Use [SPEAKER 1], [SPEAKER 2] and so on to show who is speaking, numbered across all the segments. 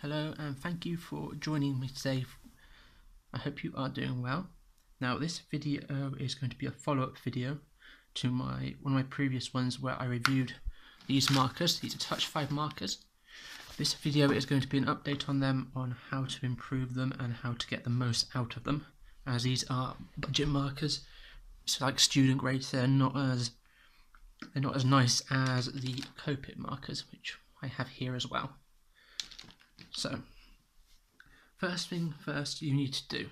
[SPEAKER 1] Hello and thank you for joining me today. I hope you are doing well. Now this video is going to be a follow-up video to one of my previous ones where I reviewed these markers. These are Touchfive markers. This video is going to be an update on them, on how to improve them and how to get the most out of them, as these are budget markers. So like student grades, they're not as nice as the copic markers, which I have here as well. So, first thing first you need to do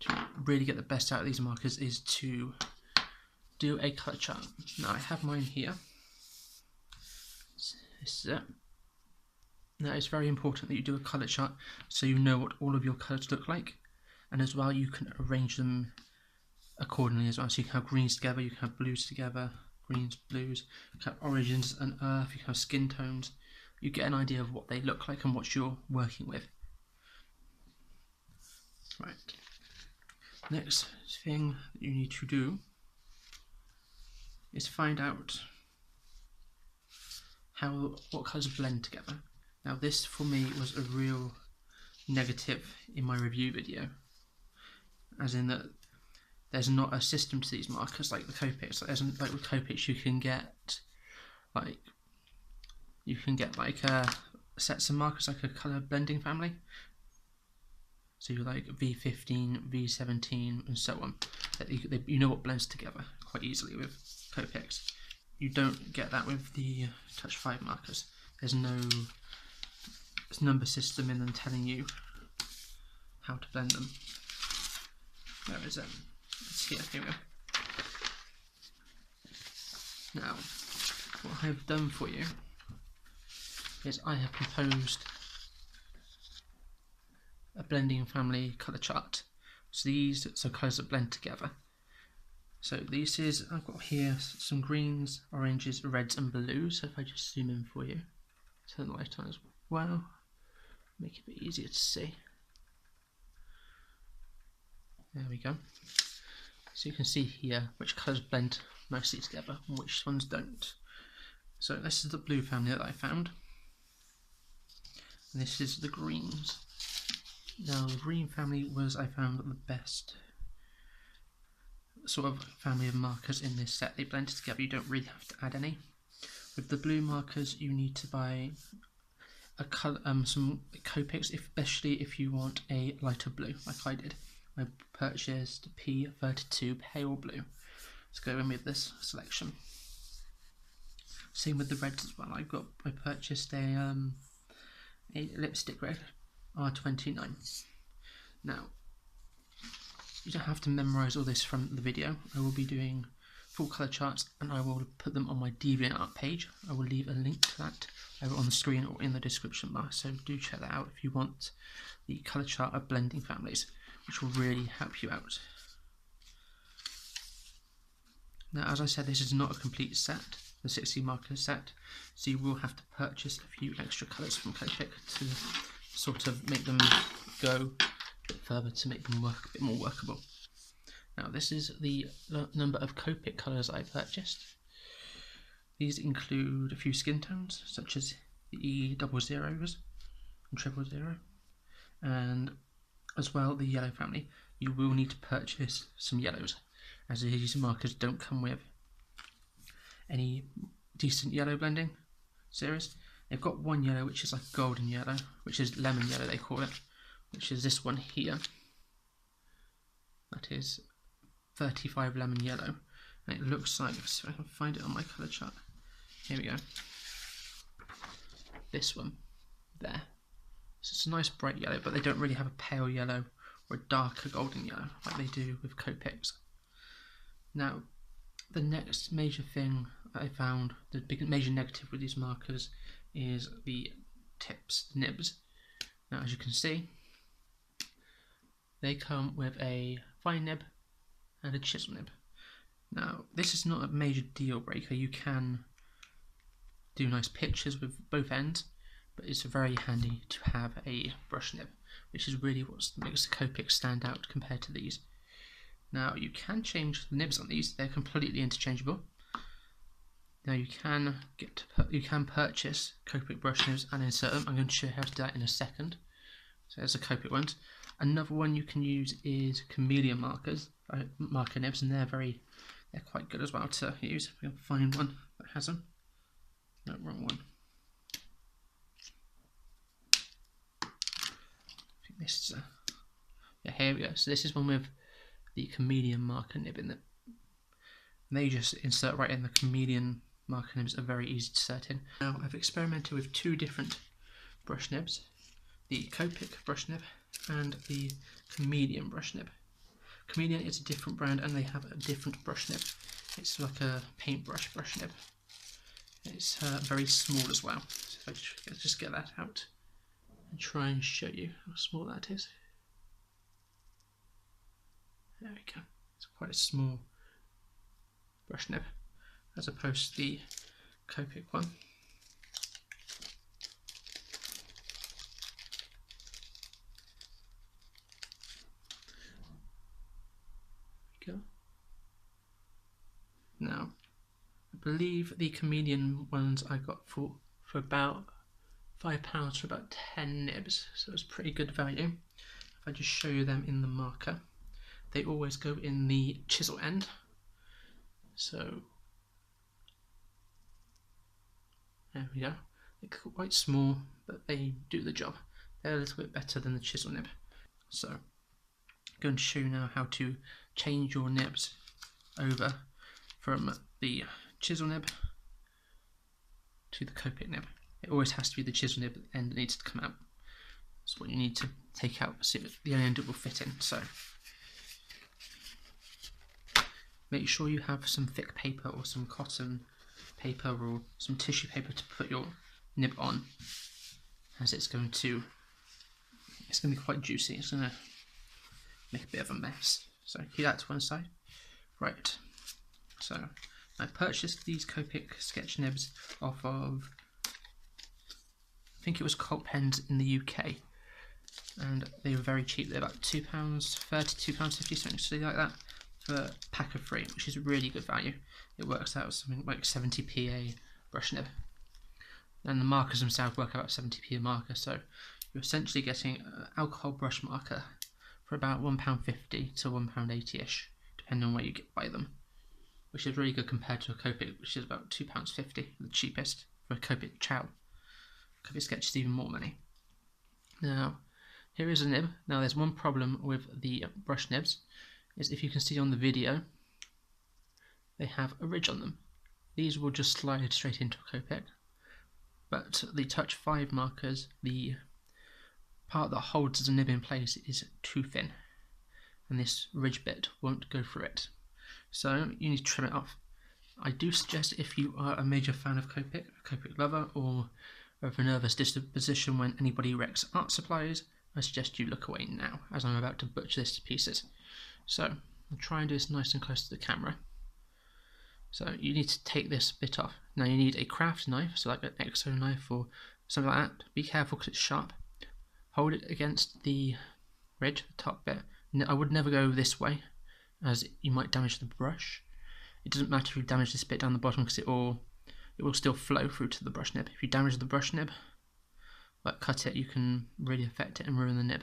[SPEAKER 1] to really get the best out of these markers is to do a colour chart. Now I have mine here. This is it. Now it's very important that you do a colour chart so you know what all of your colours look like, and as well you can arrange them accordingly as well. So you can have greens together, you can have blues together, greens, blues, you can have oranges and earth, you can have skin tones. You get an idea of what they look like and what you're working with. Right. Next thing that you need to do is find out what colours blend together. Now this for me was a real negative in my review video, as in that there's not a system to these markers like the copics. Like with copics you can get sets of markers like a colour blending family. So you like V15, V17 and so on. You know what blends together quite easily with copics. You don't get that with the Touchfive markers. There's no number system in them telling you how to blend them. Where is it? It's here, here we go. Now, what I have done for you is I have composed a blending family colour chart. So these are colours that blend together. So I've got here some greens, oranges, reds and blues. So if I just zoom in for you, turn the light on as well, make it a bit easier to see. There we go. So you can see here which colours blend mostly together and which ones don't. So this is the blue family that I found. And this is the greens. Now the green family I found the best sort of family of markers in this set. They blend together, you don't really have to add any. With the blue markers you need to buy some copics, especially if you want a lighter blue like I did. I purchased P32 pale blue to go in with this selection. Same with the reds as well. I purchased a lipstick red R29. Now you don't have to memorise all this from the video. I will be doing full colour charts and I will put them on my DeviantArt page. I will leave a link to that either on the screen or in the description bar, so do check that out if you want the colour chart of blending families, which will really help you out. Now as I said, this is not a complete set, the 60 marker set, so you will have to purchase a few extra colours from Copic to sort of make them go a bit further, to make them work a bit more workable. Now this is the number of Copic colours I purchased. These include a few skin tones such as the E00s and 000, and as well the yellow family. You will need to purchase some yellows, as these markers don't come with any decent yellow blending series. They've got one yellow which is like golden yellow, which is lemon yellow they call it, which is this one here. That is 35 lemon yellow, and it looks like, let's see if I can find it on my colour chart. Here we go. This one there. So it's a nice bright yellow, but they don't really have a pale yellow or a darker golden yellow like they do with copics. Now the next major thing I found, the big major negative with these markers, is the tips, the nibs. Now as you can see, they come with a fine nib and a chisel nib. Now this is not a major deal breaker, you can do nice pictures with both ends, but it's very handy to have a brush nib, which is really what makes the Copic stand out compared to these. Now you can change the nibs on these, they're completely interchangeable. Now you can purchase Copic brush nibs and insert them. I'm going to show you how to do that in a second. So there's the Copic ones. Another one you can use is chameleon markers, marker nibs, and they're quite good as well to use. If we can find one that has them. No, wrong one. I think this is yeah, here we go. So this is one with the chameleon marker nib in it. And they just insert right in. The chameleon marker nibs are very easy to insert in. Now I've experimented with two different brush nibs, the Copic brush nib and the chameleon brush nib. Chameleon is a different brand and they have a different brush nib. It's like a paintbrush brush nib. It's very small as well. So if I just get that out and try and show you how small that is. There we go. It's quite a small brush nib as opposed to the Copic one. There we go. Now, I believe the chameleon ones I got for about £5 for about 10 nibs, so it's pretty good value. If I just show you them in the marker, they always go in the chisel end. So there we go. They're quite small, but they do the job. They're a little bit better than the chisel nib. So I'm going to show you now how to change your nibs over from the chisel nib to the Copic nib. It always has to be the chisel nib at the end that needs to come out. That's what you need to take out, so the end it will fit in. So make sure you have some thick paper or some cotton paper or some tissue paper to put your nib on, as it's going to be quite juicy. It's going to make a bit of a mess. So keep that to one side. Right. So I purchased these Copic sketch nibs off of, I think it was Cult Pens in the UK, and they were very cheap. They're about £2, £32.50, something silly like that, for a pack of 3, which is really good value. It works out something like 70p a brush nib, and the markers themselves work out 70p a marker. So you're essentially getting an alcohol brush marker for about £1.50 to £1.80ish, depending on where you buy them, which is really good compared to a Copic, which is about £2.50, the cheapest for a Copic Chow. Copic sketch is even more money. Now, here is a nib. Now, there's one problem with the brush nibs, is if you can see on the video, they have a ridge on them. These will just slide straight into a Copic, but the Touchfive markers, the part that holds the nib in place is too thin, and this ridge bit won't go through it. So you need to trim it off. I do suggest, if you are a major fan of Copic, a Copic lover, or of a nervous disposition when anybody wrecks art supplies, I suggest you look away now, as I'm about to butcher this to pieces. So I'll try and do this nice and close to the camera. So you need to take this bit off. Now you need a craft knife, so like an Exo knife or something like that. Be careful because it's sharp. Hold it against the ridge, the top bit. I would never go this way, as you might damage the brush. It doesn't matter if you damage this bit down the bottom, because it will still flow through to the brush nib. If you damage the brush nib, like cut it, you can really affect it and ruin the nib.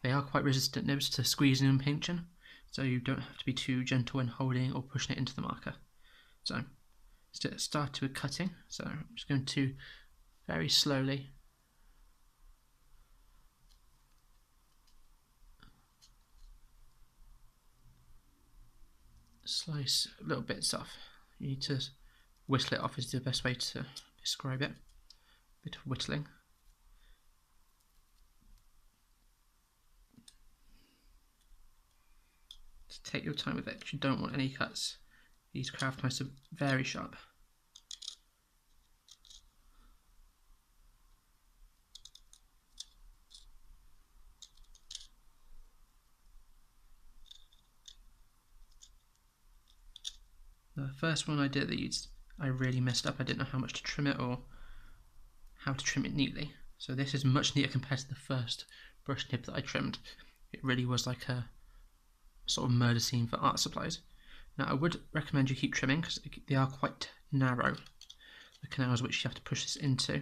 [SPEAKER 1] They are quite resistant nibs to squeezing and pinching, so you don't have to be too gentle when holding or pushing it into the marker. So let's start with cutting. So I'm just going to very slowly slice little bits off. You need to whistle it off, is the best way to describe it. A bit of whittling. Just take your time with it, because you don't want any cuts. These craft knives are very sharp. The first one I did, I really messed up. I didn't know how much to trim it or how to trim it neatly. So this is much neater compared to the first brush nib that I trimmed. It really was like a sort of murder scene for art supplies. Now I would recommend you keep trimming, because they are quite narrow the canals which you have to push this into.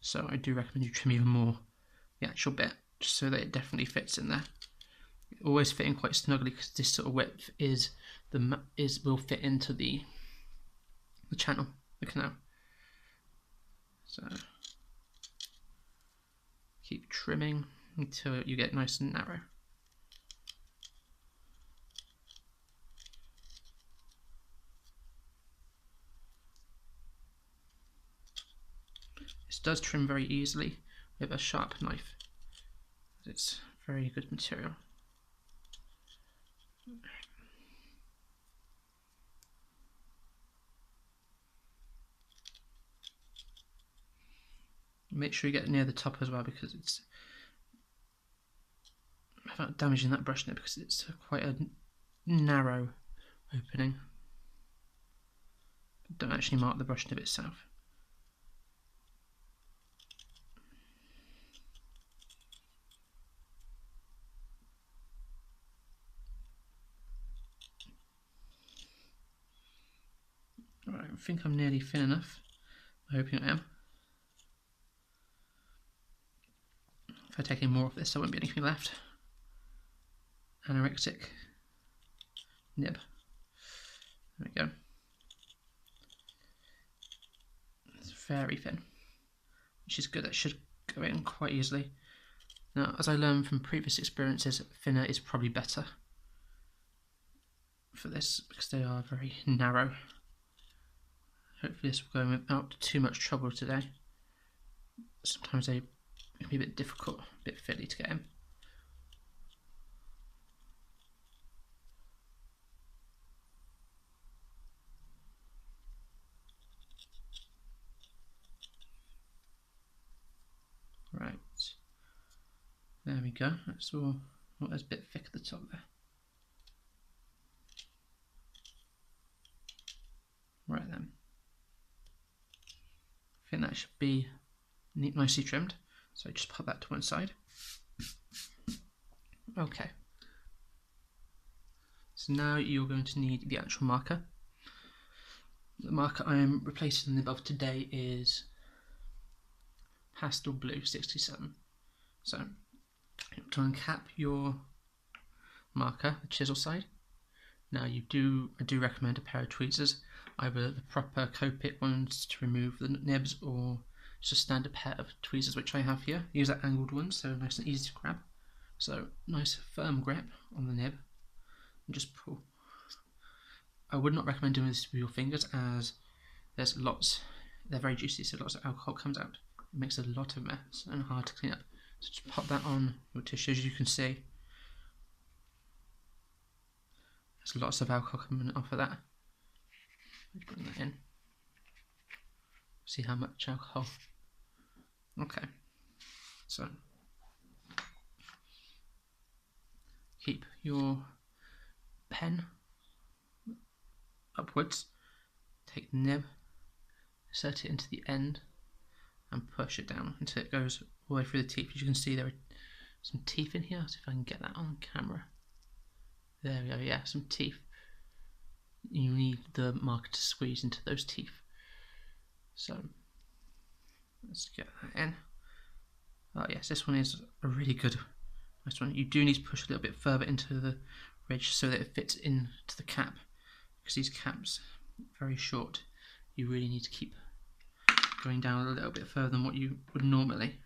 [SPEAKER 1] So I do recommend you trim even more the actual bit, just so that it definitely fits in there. It always fit in quite snugly because this sort of width will fit into the channel, the canal. So keep trimming until you get nice and narrow. This does trim very easily with a sharp knife. It's very good material. Make sure you get near the top as well, because it's without damaging that brush nib, because it's quite a narrow opening. But don't actually mark the brush nib itself. Alright, I think I'm nearly thin enough. I'm hoping I am. If I take any more of this, there won't be anything left. Anorexic nib. There we go. It's very thin, which is good. That should go in quite easily. Now, as I learned from previous experiences, thinner is probably better for this because they are very narrow. Hopefully this will go without too much trouble today. Sometimes they can be a bit difficult, a bit fiddly to get in. Right, there we go. That's all. Oh, there's a bit thick at the top there. Right then. I think that should be nicely trimmed. So just pop that to one side. Okay. So now you're going to need the actual marker. The marker I am replacing the nib of today is Pastel Blue 67. So to uncap your marker, the chisel side. Now I do recommend a pair of tweezers, either the proper copic ones to remove the nibs, or just a standard pair of tweezers which I have here. Use that angled one, so nice and easy to grab. So nice firm grip on the nib and just pull. I would not recommend doing this with your fingers, as there's lots, they're very juicy, so lots of alcohol comes out. It makes a lot of mess and hard to clean up. So just pop that on your tissue. As you can see, there's lots of alcohol coming off of that. Bring that in. See how much alcohol. Okay, so keep your pen upwards, take the nib, insert it into the end and push it down until it goes all the way through the teeth. As you can see, there are some teeth in here. Let's see if I can get that on camera. There we go, yeah, some teeth. You need the marker to squeeze into those teeth. So let's get that in. Oh yes, this one is a really good nice one. You do need to push a little bit further into the ridge so that it fits into the cap, because these caps are very short. You really need to keep going down a little bit further than what you would normally.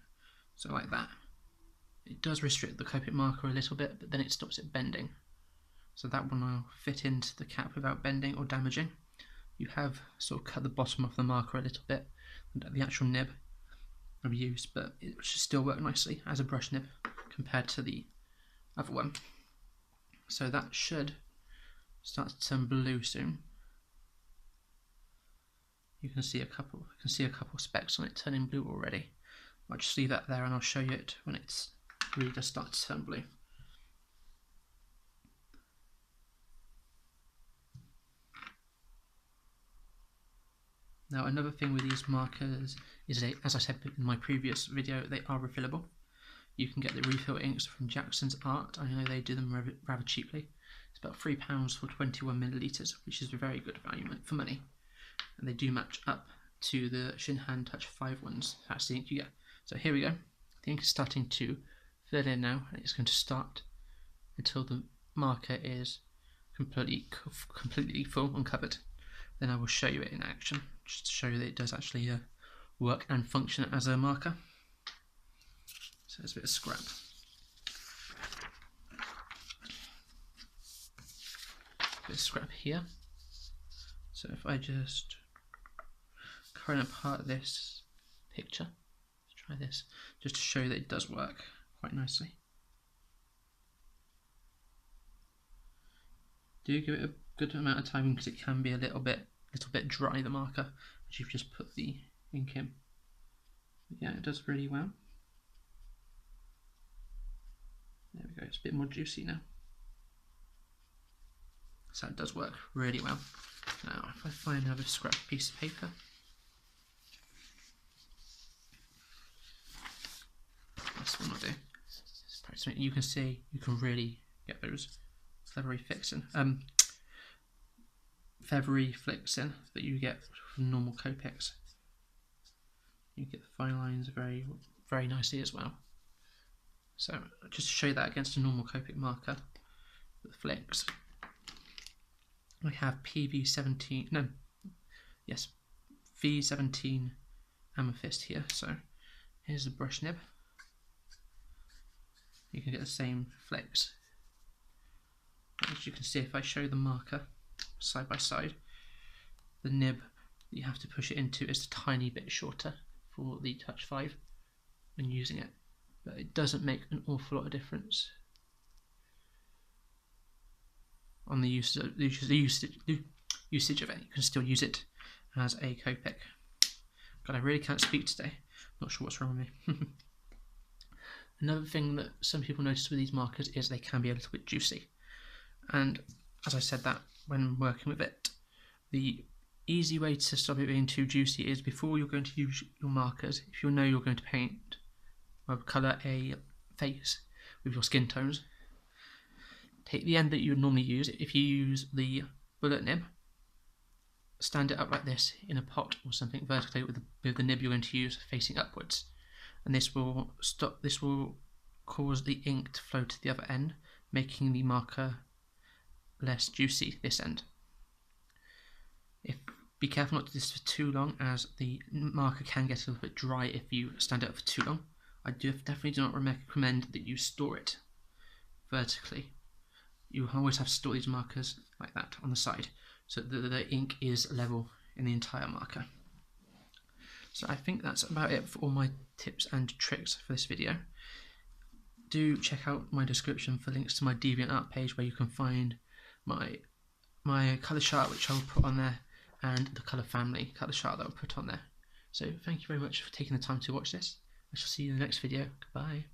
[SPEAKER 1] So like that. It does restrict the copic marker a little bit, but then it stops it bending. So that one will fit into the cap without bending or damaging. You have sort of cut the bottom of the marker a little bit, and the actual nib I've used, but it should still work nicely as a brush nib compared to the other one. So that should start to turn blue soon. You can see a couple specks on it turning blue already. I'll just leave that there and I'll show you it when it's really does start to turn blue. Now another thing with these markers is they, as I said in my previous video, they are refillable. You can get the refill inks from Jackson's Art. I know they do them rather cheaply. It's about £3 for 21 millilitres, which is a very good value for money. and they do match up to the Shinhan Touchfive ones. That's the ink you get. So here we go. The ink is starting to fill in now, and it's going to start until the marker is completely full and covered. Then I will show you it in action, just to show you that it does actually work and function as a marker. So there's a bit of scrap. A bit of scrap here. So if I just current apart this picture, let's try this, just to show you that it does work quite nicely. Do give it a good amount of time because it can be a little bit dry, the marker, as you've just put the ink in. But yeah, it does really well. There we go, it's a bit more juicy now. So it does work really well. Now, if I find another scrap piece of paper, this one will do. You can see, you can really get those feathery flicks in that you get from normal copics. You get the fine lines very, very nicely as well. So just to show you that against a normal copic marker, the flicks, we have V17 amethyst here. So here's the brush nib. You can get the same flicks. As you can see, if I show the marker side by side, the nib that you have to push it into is a tiny bit shorter for the Touchfive when using it, but it doesn't make an awful lot of difference on the usage of it. You can still use it as a copic. God, I really can't speak today. Not sure what's wrong with me. Another thing that some people notice with these markers is they can be a little bit juicy. And as I said that when working with it, the easy way to stop it being too juicy is before you're going to use your markers, if you know you're going to paint or colour a face with your skin tones, take the end that you would normally use. If you use the bullet nib, stand it up like this in a pot or something vertically with the nib you're going to use facing upwards, and this will cause the ink to flow to the other end, making the marker less juicy this end. Be careful not to do this for too long, as the marker can get a little bit dry if you stand it up for too long. I definitely do not recommend that you store it vertically. You always have to store these markers like that on the side, so that the ink is level in the entire marker. So I think that's about it for all my tips and tricks for this video. Do check out my description for links to my DeviantArt page, where you can find my colour chart, which I will put on there, and the colour family colour chart that I'll put on there. So thank you very much for taking the time to watch this. I shall see you in the next video. Goodbye.